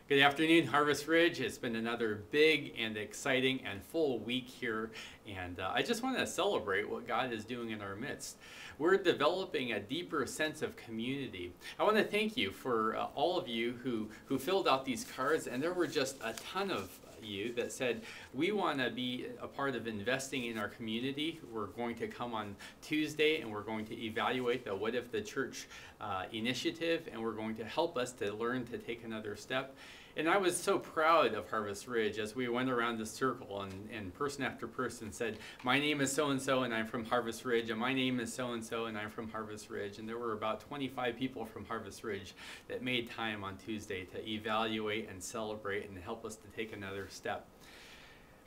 Good afternoon, Harvest Ridge. It's been another big and exciting and full week here, and I just want to celebrate what God is doing in our midst. We're developing a deeper sense of community. I want to thank you for all of you who filled out these cards, and there were just a ton of you that said, we want to be a part of investing in our community. We're going to come on Tuesday and we're going to evaluate the What If the Church initiative, and we're going to help us to learn to take another step. And I was so proud of Harvest Ridge as we went around the circle and person after person said, my name is so-and-so and I'm from Harvest Ridge, and my name is so-and-so and I'm from Harvest Ridge. And there were about 25 people from Harvest Ridge that made time on Tuesday to evaluate and celebrate and help us to take another step.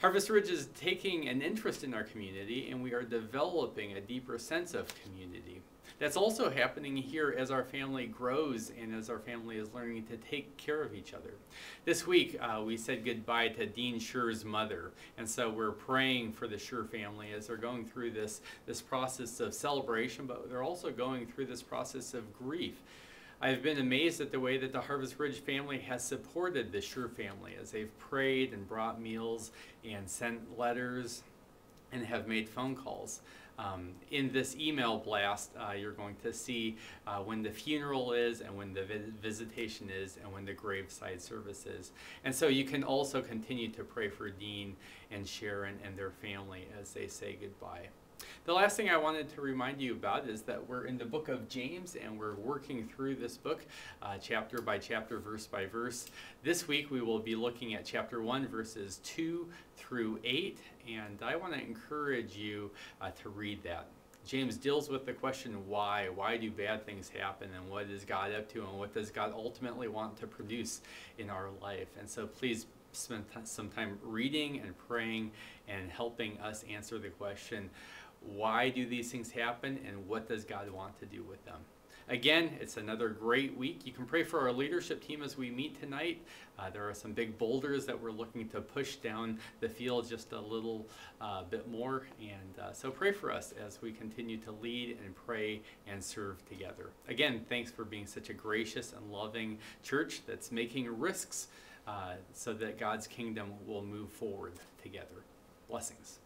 Harvest Ridge is taking an interest in our community, and we are developing a deeper sense of community. That's also happening here as our family grows and as our family is learning to take care of each other. This week, we said goodbye to Dean Scher's mother, and so we're praying for the Scher family as they're going through this process of celebration, but they're also going through this process of grief. I've been amazed at the way that the Harvest Ridge family has supported the Scher family as they've prayed and brought meals and sent letters and have made phone calls. In this email blast, you're going to see when the funeral is and when the visitation is and when the graveside service is. And so you can also continue to pray for Dean and Sharon and their family as they say goodbye. The last thing I wanted to remind you about is that we're in the book of James, and we're working through this book chapter by chapter, verse by verse. This week we will be looking at chapter 1, verses 2 through 8, and I want to encourage you to read that. James deals with the question why. Why do bad things happen, and what is God up to, and what does God ultimately want to produce in our life? And so please spend some time reading and praying and helping us answer the question, why do these things happen, and what does God want to do with them? Again, it's another great week. You can pray for our leadership team as we meet tonight. There are some big boulders that we're looking to push down the field just a little bit more. And so pray for us as we continue to lead and pray and serve together. Again, thanks for being such a gracious and loving church that's making risks so that God's kingdom will move forward together. Blessings.